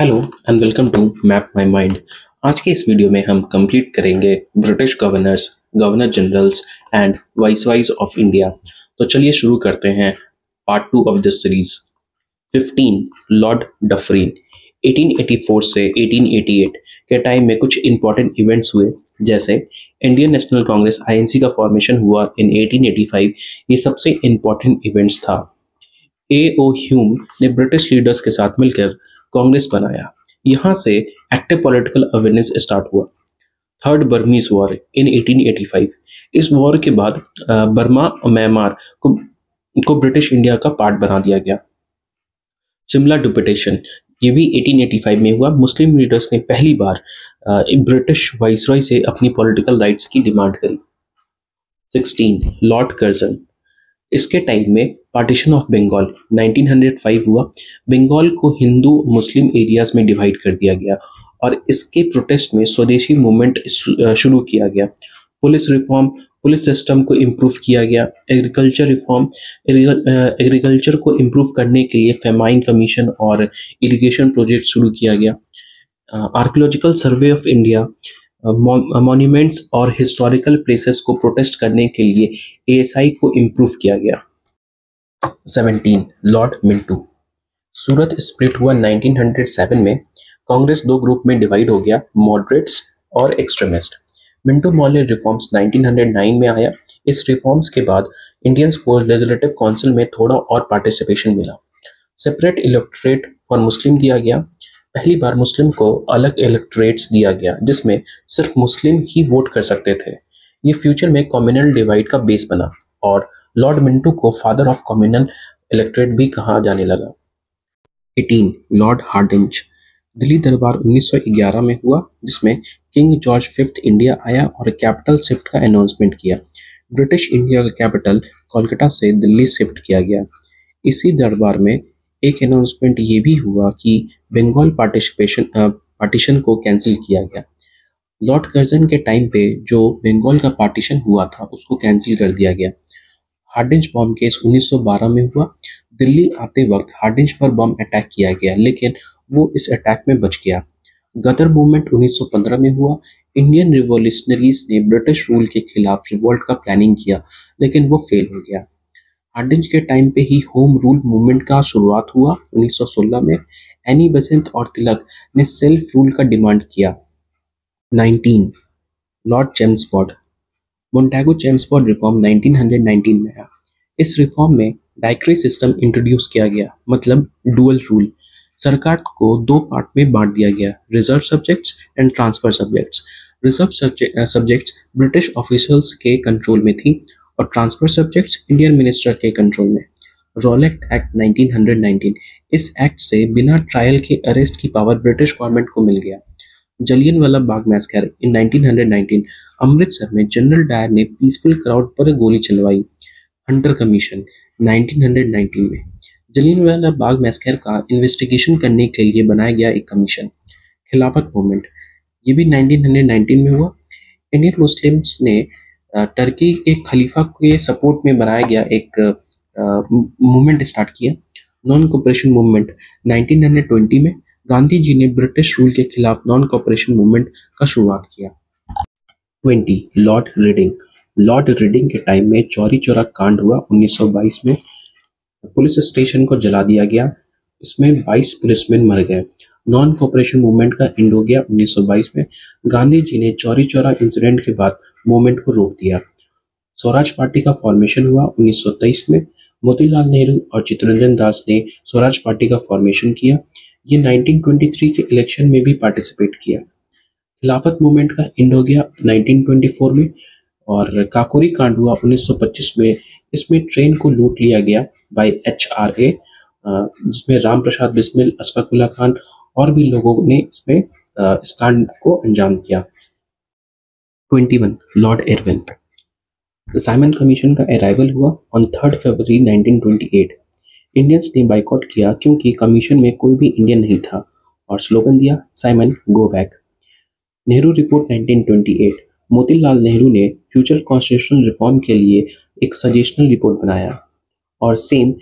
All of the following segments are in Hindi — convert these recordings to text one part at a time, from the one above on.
Hello and welcome to map my mind. आज के इस वीडियो में हम कंप्लीट करेंगे British governors, governor generals and viceroys of India. तो चलिए शुरू करते हैं part 2 of this series. 15 lord Dufferin. 1884 से 1888 के टाइम में कुछ इंपॉर्टेंट इवेंट्स हुए, जैसे इंडियन नेशनल कांग्रेस आईएनसी का फॉर्मेशन हुआ इन 1885। ये सबसे इंपॉर्टेंट इवेंट्स था। ए ओ ह्यूम ने ब्रिटिश लीडर्स के साथ मिलकर कांग्रेस बनाया। यहाँ से एक्टिव पॉलिटिकल अवेयरनेस स्टार्ट हुआ। Third Burmese war in 1885। इस वॉर के बाद बर्मा और म्यांमार को ब्रिटिश इंडिया का पार्ट बना दिया गया। शिमला डिपुटेशन, ये भी 1885 में हुआ। मुस्लिम लीडर्स ने पहली बार ब्रिटिश वाइसरॉय से अपनी पॉलिटिकल राइट्स की डिमांड करी। 16 लॉर्ड कर्जन। इसके टाइम में पार्टीशन ऑफ बंगाल 1905 हुआ। बंगाल को हिंदू मुस्लिम एरियाज में डिवाइड कर दिया गया और इसके प्रोटेस्ट में स्वदेशी मूवमेंट शुरू किया गया। पुलिस रिफॉर्म, पुलिस सिस्टम को इम्प्रूव किया गया। एग्रीकल्चर रिफॉर्म, एग्रीकल्चर को इम्प्रूव करने के लिए फेमाइन कमीशन और इरिगेशन प्रोजेक्ट शुरू किया गया। Archaeological survey of India, monuments और हिस्टोरिकल प्लेसेस को प्रोटेस्ट करने के लिए एएसआई को इम्प्रूव किया गया। 17 लॉर्ड मिंटू। सूरत स्प्लिट हुआ 1907 में। कांग्रेस दो ग्रुप में डिवाइड हो गया, मॉडरेट्स और एक्सट्रीमिस्ट। मिंटू मॉडल रिफॉर्म्स 1909 में आया। इस रिफॉर्म्स के बाद इंडियंस को लेजिस्लेटिव काउंसिल में थोड़ा और पार्टिसिपेशन मिला। सेपरेट इलेक्टोरेट फॉर मुस्लिम दिया गया। पहली बार मुस्लिम को अलग इलेक्टोरेट्स दिया गया जिसमें सिर्फ मुस्लिम ही वोट कर सकते थे। ये फ्यूचर में कम्युनल डिवाइड का बेस बना और लॉर्ड मिंटू को फादर ऑफ कम्युनल इलेक्टोरेट भी कहा जाने लगा। 18 लॉर्ड हार्डिंज। दिल्ली दरबार 1911 में हुआ जिसमें किंग जॉर्ज फिफ्थ इंडिया आया और कैपिटल शिफ्ट का अनाउंसमेंट किया। ब्रिटिश इंडिया का कैपिटल कोलकाता से दिल्ली शिफ्ट किया गया। इसी दरबार में एक अनाउंसमेंट ये भी हुआ कि बंगाल पार्टीशन को कैंसिल किया गया। लॉर्ड कर्जन के टाइम पे जो बंगाल का पार्टीशन हुआ था उसको कैंसिल कर दिया गया। हार्डिंज बम केस 1912 में हुआ। दिल्ली आते वक्त हार्डिंज पर बम अटैक किया गया लेकिन वो इस अटैक में बच गया। गदर मूवमेंट 1915 में हुआ। इंडियन रिवॉल्यूशनरीज ने ब्रिटिश रूल के खिलाफ रिवोल्ट का प्लानिंग किया लेकिन वो फेल हो गया। हार्डिंज के टाइम पे ही होम रूल मूवमेंट का शुरुआत हुआ 1916 में। एनी बेसेंट और तिलक ने सेल्फ रूल का डिमांड किया। 19 Lord Chelmsford. Montague Chelmsford reform 1919 में आया। इस रिफॉर्म में डायक्री सिस्टम इंट्रोड्यूस किया गया, मतलब डुअल रूल। सरकार को दो पार्ट में बांट दिया गया, reserve subjects and transfer subjects. Reserve subjects British officials के कंट्रोल में थी और ट्रांसफर सब्जेक्ट्स इंडियन मिनिस्टर के कंट्रोल में। Rowlatt act 1919। इस एक्ट से बिना ट्रायल के अरेस्ट की पावर ब्रिटिश गवर्नमेंट को मिल गया। जलियनवाला बाग मैसकर इन 1919। अमृतसर में जनरल डायर ने पीसफुल क्राउड पर गोली चलवाई। हंटर कमीशन 1919 में। जलियनवाला बाग मैसकर का इन्वेस्टिगेशन करने के लिए बनाया गया एक कमीशन। खिलाफत मूवमेंट, ये भी 1919 में हुआ। इंडियन मुस्लिम्स ने टर्की के खलीफा के सपोर्ट में बनाया गया एक मूवमेंट स्टार्ट किया, नॉन कोऑपरेशन मूवमेंट 1920 में। गांधी जी ने ब्रिटिश रूल के खिलाफ नॉन कोऑपरेशन मूवमेंट का शुरुआत किया। 20 लॉर्ड रीडिंग। लॉर्ड रीडिंग के टाइम में चौरी चौरा कांड हुआ 1922 में। पुलिस स्टेशन को जला दिया गया, इसमें 22 पुलिसमैन मर गए। नॉन कोऑपरेशन मूवमेंट का एंड हो गया 1922 में। गांधी जी ने चौरी चौरा इंसिडेंट के बाद मूवमेंट को रोक दिया। स्वराज पार्टी का फॉर्मेशन हुआ 1923 में। मोतीलाल नेहरू और चित्तरंजन दास ने स्वराज पार्टी का फॉर्मेशन किया। ये 1923 के इलेक्शन में भी पार्टिसिपेट किया। खिलाफत मूवमेंट का एंड हो गया 1924 में और काकोरी कांड हुआ 1925 में। इसमें ट्रेन को लूट लिया गया बाय HRA, जिसमें राम प्रसाद बिस्मिल, अशफाकुल्ला खान और भी लोगों ने इसमें इस कांड को अंजाम दिया। 21 लॉर्ड इरविन। साइमन कमीशन का अराइवल हुआ ऑन 3 फरवरी 1928। इंडियंस ने बाइकआउट किया क्योंकि कमीशन में कोई भी इंडियन नहीं था और स्लोगन दिया, Simon go back. Nehru report 1928। Motilal Nehru ने फ्यूचर कॉन्स्टिट्यूशनल रिफॉर्म के लिए एक सजेशनल रिपोर्ट बनाया और सेम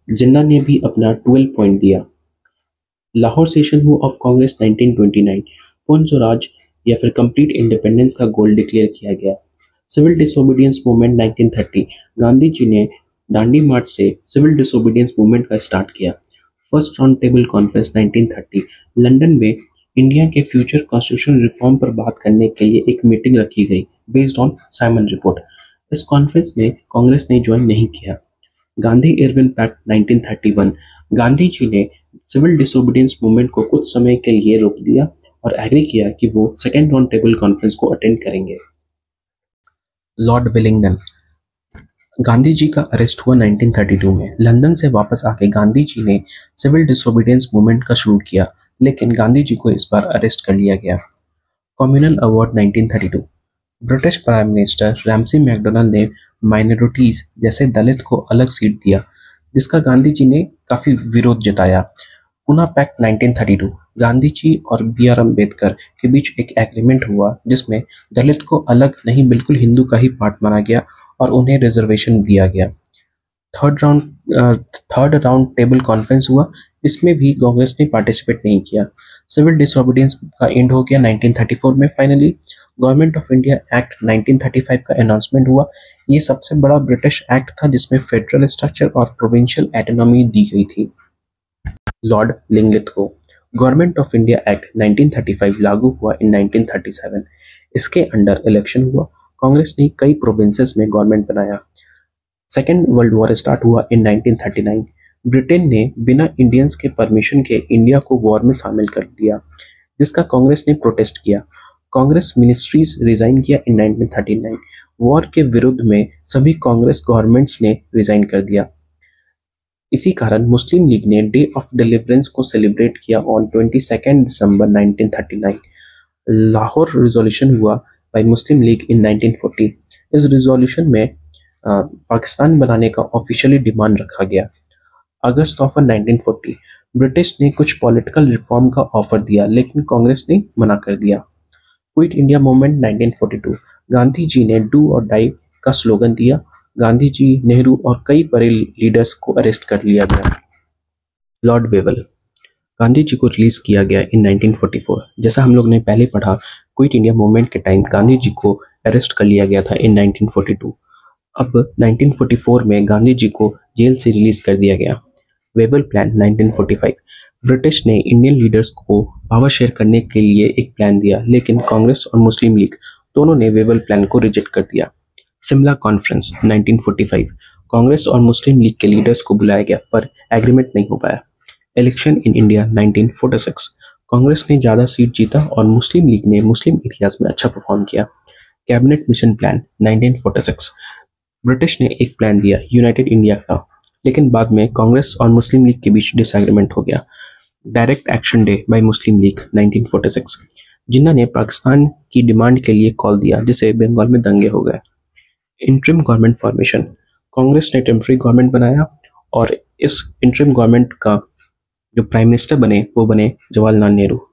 जिन्ना ने भी अपना 12 पॉइंट दिया। लाहौर सेशन ऑफ कांग्रेस 1929, पूर्ण स्वराज या फिर कंप्लीट इंडिपेंडेंस का गोल डिक्लेयर किया गया। Civil disobedience movement 1930, Gandhi ji ने दांडी मार्च से सिविल डिसोबीडियंस मूवमेंट का स्टार्ट किया। First round table conference 1930, London में इंडिया के फ्यूचर कॉन्स्टिट्यूशन रिफॉर्म पर बात करने के लिए एक मीटिंग रखी गई बेस्ड ऑन साइमन रिपोर्ट। इस कॉन्फ्रेंस में कांग्रेस ने ज्वाइन नहीं किया। गांधी इरविन पैक्ट 1931, गांधी जी ने सिविल डिसोबीडियंस मूवमेंट को कुछ समय के लिए रोक दिया और एग्री किया कि वो सेकेंड राउंड टेबल कॉन्फ्रेंस को अटेंड करेंगे। लॉर्ड विलिंगडन, गांधी जी का अरेस्ट हुआ 1932 में। लंदन से वापस आके गांधी जी ने सिविल डिसोबीडियंस मूवमेंट का शुरू किया, लेकिन गांधी जी को इस बार अरेस्ट कर लिया गया। Communal award 1932, British prime minister Ramsay MacDonald ने माइनॉरिटीज जैसे दलित को अलग सीट दिया, जिसका गांधी जी ने काफी विरोध जताया। पूना पैक्ट 1932, गांधी जी और बी आर अम्बेडकर के बीच एक एग्रीमेंट हुआ जिसमें दलित को अलग नहीं बिल्कुल हिंदू का ही पार्ट माना गया और उन्हें रिजर्वेशन दिया गया। थर्ड राउंड टेबल कॉन्फ्रेंस हुआ, इसमें भी कांग्रेस ने पार्टिसिपेट नहीं किया। सिविल डिसोबीडियंस का एंड हो गया 1934 में। Finally government of India act 1935 का अनाउंसमेंट हुआ। ये सबसे बड़ा ब्रिटिश एक्ट था जिसमें फेडरल स्ट्रक्चर और प्रोविंशियल एटोनॉमी दी गई थी। Lord Linlithgow, government of India act 1935 लागू हुआ इन 1937। इसके अंडर इलेक्शन हुआ। कांग्रेस ने कई प्रोविंसेस में गवर्नमेंट बनाया। सेकेंड वर्ल्ड वॉर स्टार्ट हुआ इन 1939। ब्रिटेन ने बिना इंडियंस के परमिशन के इंडिया को वॉर में शामिल कर दिया, जिसका कांग्रेस ने प्रोटेस्ट किया। कांग्रेस मिनिस्ट्रीज रिजाइन किया इन 1939। वॉर के विरुद्ध में सभी कांग्रेस गवर्नमेंट्स ने रिजाइन कर दिया। इसी कारण मुस्लिम लीग ने डे ऑफ डिलीवरेंस को सेलिब्रेट किया ऑन 22 दिसंबर 1939। लाहौर रिजोल्यूशन हुआ बाय मुस्लिम लीग इन 1940। इस रिजोल्यूशन में पाकिस्तान बनाने का ऑफिशियली डिमांड रखा गया। अगस्त ऑफ 1940, ब्रिटिश ने कुछ पॉलिटिकल रिफॉर्म का ऑफर दिया, लेकिन कांग्रेस ने मना कर दिया। Quit India movement 1942, Gandhi ji ने डू और डाई का स्लोगन दिया। गांधी जी, नेहरू और कई बड़े लीडर्स को अरेस्ट कर लिया गया। लॉर्ड वेवल, गांधी जी को रिलीज किया गया इन 1944। जैसा हम लोग ने पहले पढ़ा, क्विट इंडिया मूवमेंट के टाइम गांधी जी को अरेस्ट कर लिया गया था इन 1942। अब 1944 में गांधी जी को जेल से रिलीज कर दिया गया। वेबल प्लान 1945, ब्रिटिश ने इंडियन लीडर्स को पावर शेयर करने के लिए एक प्लान दिया, लेकिन कांग्रेस और मुस्लिम लीग दोनों ने वेबल प्लान को रिजेक्ट कर दिया। शिमला कॉन्फ्रेंस 1945, कांग्रेस और मुस्लिम लीग के लीडर्स को बुलाया गया पर एग्रीमेंट नहीं हो पाया। इलेक्शन इन इंडिया 1946, कांग्रेस ने ज़्यादा सीट जीता और मुस्लिम लीग ने मुस्लिम एरियाज में अच्छा परफॉर्म किया। कैबिनेट मिशन प्लान 1946, ब्रिटिश ने एक प्लान दिया यूनाइटेड इंडिया का, लेकिन बाद में कांग्रेस और मुस्लिम लीग के बीच डिसएग्रीमेंट हो गया। डायरेक्ट एक्शन डे बाय मुस्लिम लीग 1946, जिन्ना ने पाकिस्तान की डिमांड के लिए कॉल दिया, जिसे बंगाल में दंगे हो गए। इंटरिम गवर्नमेंट फॉर्मेशन, कांग्रेस ने टेम्पररी गवर्नमेंट बनाया और इस इंटरिम गवर्नमेंट का जो प्राइम मिनिस्टर बने वो बने Jawaharlal Nehru.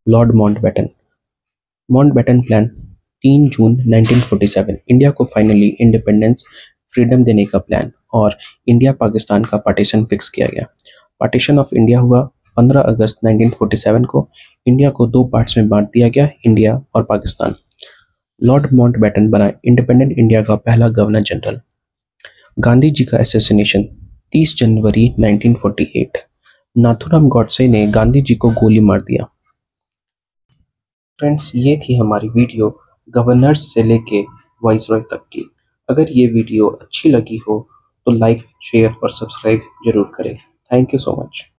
Lord Mountbatten plan 3 जून 1947, इंडिया को फाइनली इंडिपेंडेंस फ्रीडम देने का प्लान और इंडिया पाकिस्तान का पार्टीशन फिक्स किया गया। पार्टीशन ऑफ इंडिया हुआ 15 अगस्त 1947 को। इंडिया को दो पार्ट्स में बांट दिया गया, इंडिया और पाकिस्तान। लॉर्ड माउंटबेटन बना इंडिपेंडेंट इंडिया का पहला गवर्नर जनरल। गांधी जी का असैसिनेशन 30 जनवरी 1948, नाथूराम गॉडसे ने गांधी जी को गोली मार दिया। फ्रेंड्स, ये थी हमारी वीडियो गवर्नर्स से लेके वाइसरॉय तक की। अगर ये वीडियो अच्छी लगी हो तो लाइक, शेयर और सब्सक्राइब जरूर करें। Thank you so much.